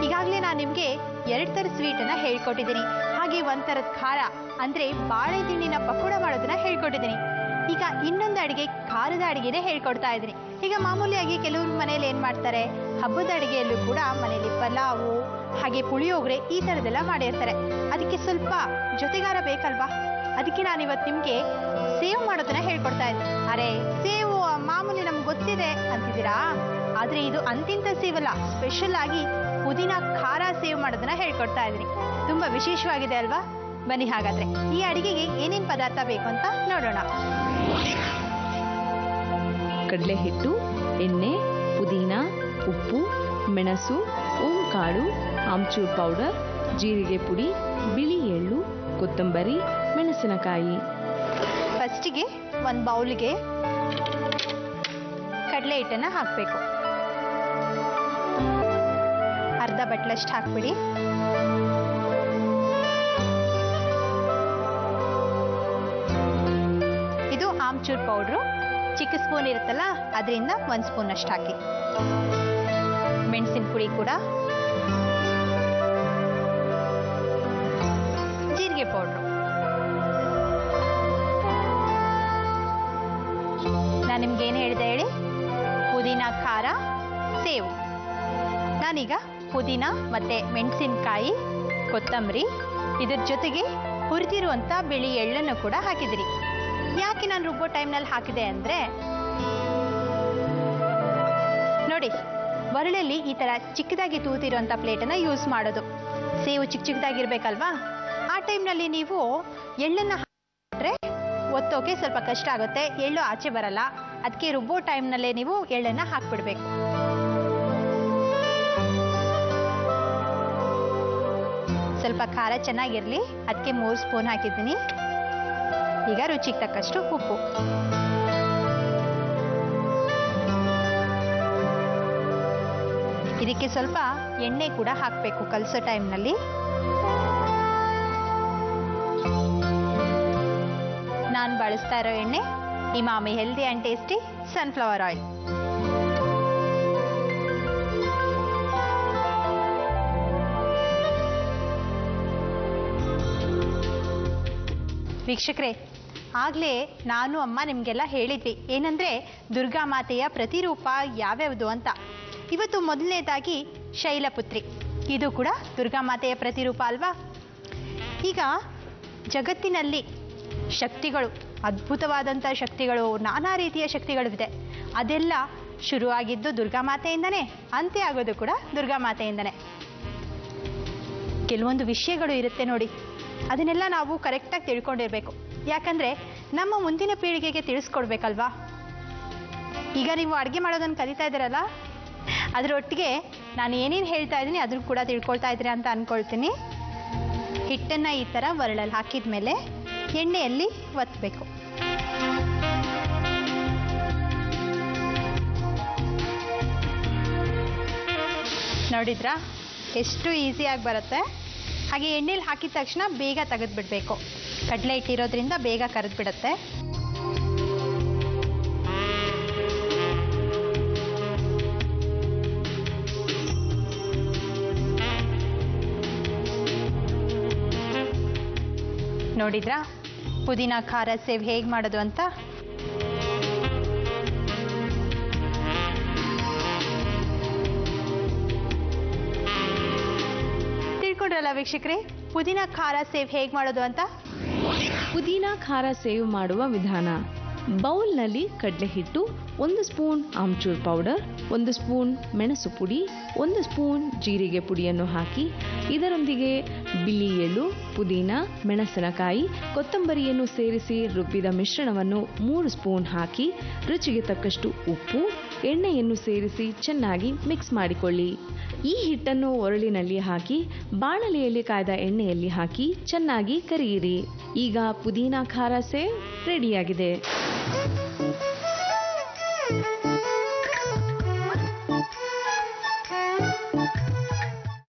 ಈಗಾಗಲೇ ನಾನು ನಿಮಗೆ 2 ಥರದ ಸ್ವೀಟನ್ನು ಹೇಳ್ಕೊಟ್ಟಿದ್ದೀನಿ. ಹಾಗೆ 1 ಥರದ ಖಾರ ಅಂದರೆ ಬಾಳೆ ತಿಂಡಿನ ಪಕೋಡ ಮಾಡೋದನ್ನ ಹೇಳ್ಕೊಟ್ಟಿದ್ದೀನಿ. ಈಗ ಇನ್ನೊಂದು ಅಡುಗೆ, ಖಾರದ ಅಡುಗೆನೇ ಹೇಳ್ಕೊಡ್ತಾ ಇದ್ದೀನಿ. ಈಗ ಮಾಮೂಲಿಯಾಗಿ ಕೆಲವರು ಮನೇಲಿ ಏನು ಮಾಡ್ತಾರೆ, ಹಬ್ಬದ ಅಡುಗೆಯಲ್ಲೂ ಕೂಡ ಮನೇಲಿ ಪಲಾವು ಹಾಗೆ ಪುಳಿಯೋಗರೆ ಈ ಥರದ್ದೆಲ್ಲ ಮಾಡಿರ್ತಾರೆ. ಅದಕ್ಕೆ ಸ್ವಲ್ಪ ಜೊತೆಗಾರ ಬೇಕಲ್ವಾ? ಅದಕ್ಕೆ ನಾನು ಇವತ್ತು ನಿಮಗೆ ಸೇವ್ ಮಾಡೋದನ್ನ ಹೇಳ್ಕೊಡ್ತಾ ಇದ್ದೀನಿ. ಅರೆ, ಸೇವು ಮಾಮೂಲಿ ನಮ್ಗೆ ಗೊತ್ತಿದೆ ಅಂತಿದ್ದೀರಾ? ಆದರೆ ಇದು ಅಂತಿಂತ ಸೇವಲ್ಲ, ಸ್ಪೆಷಲ್ ಆಗಿ ಪುದೀನ ಖಾರ ಸೇವ್ ಮಾಡೋದನ್ನ ಹೇಳ್ಕೊಡ್ತಾ ಇದ್ದೀನಿ. ತುಂಬ ವಿಶೇಷವಾಗಿದೆ ಅಲ್ವಾ? ಬನ್ನಿ ಹಾಗಾದ್ರೆ ಈ ಅಡಿಗೆಗೆ ಏನೇನು ಪದಾರ್ಥ ಬೇಕು ಅಂತ ನೋಡೋಣ. ಕಡಲೆ ಹಿಟ್ಟು, ಎಣ್ಣೆ, ಪುದೀನ, ಉಪ್ಪು, ಮೆಣಸು, ಕಾಳು, ಆಮ್ಚೂರ್ ಪೌಡರ್, ಜೀರಿಗೆ ಪುಡಿ, ಬಿಳಿ ಎಳ್ಳು, ಕೊತ್ತಂಬರಿ, ಮೆಣಸಿನಕಾಯಿ. ಫಸ್ಟಿಗೆ ಒಂದು ಬೌಲಿಗೆ ಕಡಲೆ ಹಿಟ್ಟನ್ನು ಹಾಕಬೇಕು. ಅರ್ಧ ಬಟ್ಲಷ್ಟು ಹಾಕ್ಬಿಡಿ. ಇದು ಆಮ್ಚೂರ್ ಪೌಡ್ರು, ಚಿಕ್ಕ ಸ್ಪೂನ್ ಇರುತ್ತಲ್ಲ ಅದರಿಂದ 1 ಸ್ಪೂನ್ ಅಷ್ಟು ಹಾಕಿ. ಮೆಣಸಿನ ಪುಡಿ ಕೂಡ, ಜೀರಿಗೆ ಪೌಡ್ರು. ನಾನು ನಿಮ್ಗೆ ಏನು ಹೇಳಿದೆ ಹೇಳಿ? ಪುದೀನ ಖಾರ ಸೇವು. ನಾನೀಗ ಪುದೀನ ಮತ್ತೆ ಮೆಣಸಿನಕಾಯಿ, ಕೊತ್ತಂಬರಿ, ಇದ್ರ ಜೊತೆಗೆ ಹುರಿದಿರುವಂಥ ಬಿಳಿ ಎಳ್ಳನ್ನು ಕೂಡ ಹಾಕಿದಿರಿ. ಯಾಕೆ ನಾನು ರುಬ್ಬೋ ಟೈಮ್ನಲ್ಲಿ ಹಾಕಿದೆ ಅಂದರೆ, ನೋಡಿ ಒರಳಲ್ಲಿ ಈ ಥರ ಚಿಕ್ಕದಾಗಿ ತೂತಿರುವಂಥ ಪ್ಲೇಟನ್ನು ಯೂಸ್ ಮಾಡೋದು. ಸೇವು ಚಿಕ್ಕ ಚಿಕ್ಕದಾಗಿರ್ಬೇಕಲ್ವಾ? ಆ ಟೈಮ್ನಲ್ಲಿ ನೀವು ಎಳ್ಳನ್ನು ಹಾಕಿದ್ರೆ ಒತ್ತೋಕೆ ಸ್ವಲ್ಪ ಕಷ್ಟ ಆಗುತ್ತೆ, ಎಳ್ಳು ಆಚೆ ಬರಲ್ಲ. ಅದಕ್ಕೆ ರುಬ್ಬೋ ಟೈಮ್ನಲ್ಲೇ ನೀವು ಎಳ್ಳನ್ನು ಹಾಕ್ಬಿಡ್ಬೇಕು. ಸ್ವಲ್ಪ ಖಾರ ಚೆನ್ನಾಗಿರಲಿ, ಅದಕ್ಕೆ 3 ಸ್ಪೂನ್ ಹಾಕಿದ್ದೀನಿ. ಈಗ ರುಚಿಗೆ ತಕ್ಕಷ್ಟು ಉಪ್ಪು. ಇದಕ್ಕೆ ಸ್ವಲ್ಪ ಎಣ್ಣೆ ಕೂಡ ಹಾಕಬೇಕು ಕಲಸೋ ಟೈಮ್ನಲ್ಲಿ. ನಾನು ಬಳಸ್ತಾ ಇರೋ ಎಣ್ಣೆ Emami healthy and tasty sunflower oil. ವೀಕ್ಷಕರೇ, ಆಗಲೇ ನಾನು ಅಮ್ಮ ನಿಮಗೆಲ್ಲ ಹೇಳಿದ್ವಿ ಏನಂದರೆ ದುರ್ಗಾ ಮಾತೆಯ ಪ್ರತಿರೂಪ ಯಾವ್ಯಾವುದು ಅಂತ. ಇವತ್ತು ಮೊದಲನೇದಾಗಿ ಶೈಲಪುತ್ರಿ, ಇದು ಕೂಡ ದುರ್ಗಾ ಮಾತೆಯ ಪ್ರತಿರೂಪ ಅಲ್ವಾ? ಈಗ ಜಗತ್ತಿನಲ್ಲಿ ಶಕ್ತಿಗಳು, ಅದ್ಭುತವಾದಂಥ ಶಕ್ತಿಗಳು, ನಾನಾ ರೀತಿಯ ಶಕ್ತಿಗಳಿದೆ. ಅದೆಲ್ಲ ಶುರುವಾಗಿದ್ದು ದುರ್ಗಾ ಮಾತೆಯಿಂದನೇ, ಅಂತ್ಯ ಆಗೋದು ಕೂಡ ದುರ್ಗಾ ಮಾತೆಯಿಂದನೇ. ಕೆಲವೊಂದು ವಿಷಯಗಳು ಇರುತ್ತೆ ನೋಡಿ, ಅದನ್ನೆಲ್ಲ ನಾವು ಕರೆಕ್ಟಾಗಿ ತಿಳ್ಕೊಂಡಿರ್ಬೇಕು. ಯಾಕಂದರೆ ನಮ್ಮ ಮುಂದಿನ ಪೀಳಿಗೆಗೆ ತಿಳಿಸ್ಕೊಡ್ಬೇಕಲ್ವಾ? ಈಗ ನೀವು ಅಡುಗೆ ಮಾಡೋದನ್ನು ಕಲಿತಾ ಇದ್ದೀರಲ್ಲ, ಅದರೊಟ್ಟಿಗೆ ನಾನು ಏನೇನು ಹೇಳ್ತಾ ಇದ್ದೀನಿ ಅದನ್ನು ಕೂಡ ತಿಳ್ಕೊಳ್ತಾ ಇದ್ದೀರಾ ಅಂತ ಅಂದ್ಕೊಳ್ತೀನಿ. ಹಿಟ್ಟನ್ನು ಈ ಥರ ಒರಳಲ್ಲಿ ಹಾಕಿದ ಮೇಲೆ ಎಣ್ಣೆಯಲ್ಲಿ ಒತ್ತಬೇಕು. ನೋಡಿದ್ರಾ ಎಷ್ಟು ಈಸಿಯಾಗಿ ಬರುತ್ತೆ? ಹಾಗೆ ಎಣ್ಣೆಲಿ ಹಾಕಿದ ತಕ್ಷಣ ಬೇಗ ತೆಗೆದುಬಿಡಬೇಕು. ಕಡಲೆ ಹಿಟ್ಟಿರೋದ್ರಿಂದ ಬೇಗ ಕರೆದ್ಬಿಡುತ್ತೆ. ನೋಡಿದ್ರಾ ಪುದೀನ ಖಾರ ಸೇವ್ ಹೇಗೆ ಮಾಡೋದು ಅಂತ? ತಿಳ್ಕೊಂಡ್ರಲ್ಲ ವೀಕ್ಷಕರೇ, ಪುದೀನ ಖಾರ ಸೇವ್ ಹೇಗೆ ಮಾಡೋದು ಅಂತ? ಪುದೀನ ಖಾರ ಸೇವ್ ಮಾಡುವ ವಿಧಾನ: ಬೌಲ್ನಲ್ಲಿ ಕಡಲೆ ಹಿಟ್ಟು, 1 ಸ್ಪೂನ್ ಆಮ್ಚೂರ್ ಪೌಡರ್, 1 ಸ್ಪೂನ್ ಮೆಣಸು ಪುಡಿ, 1 ಸ್ಪೂನ್ ಜೀರಿಗೆ ಪುಡಿಯನ್ನು ಹಾಕಿ ಇದರೊಂದಿಗೆ ಬಿಳಿ ಎಳ್ಳು, ಪುದೀನ, ಮೆಣಸಿನಕಾಯಿ, ಕೊತ್ತಂಬರಿಯನ್ನು ಸೇರಿಸಿ ರುಬ್ಬಿದ ಮಿಶ್ರಣವನ್ನು 3 ಸ್ಪೂನ್ ಹಾಕಿ ರುಚಿಗೆ ತಕ್ಕಷ್ಟು ಉಪ್ಪು, ಎಣ್ಣೆಯನ್ನು ಸೇರಿಸಿ ಚೆನ್ನಾಗಿ ಮಿಕ್ಸ್ ಮಾಡಿಕೊಳ್ಳಿ. ಈ ಹಿಟ್ಟನ್ನು ಒರಳಿನಲ್ಲಿ ಹಾಕಿ ಬಾಣಲೆಯಲ್ಲಿ ಕಾಯ್ದ ಎಣ್ಣೆಯಲ್ಲಿ ಹಾಕಿ ಚೆನ್ನಾಗಿ ಕರಿಯಿರಿ. ಈಗ ಪುದೀನ ಖಾರ ಸೇವ್ ರೆಡಿಯಾಗಿದೆ.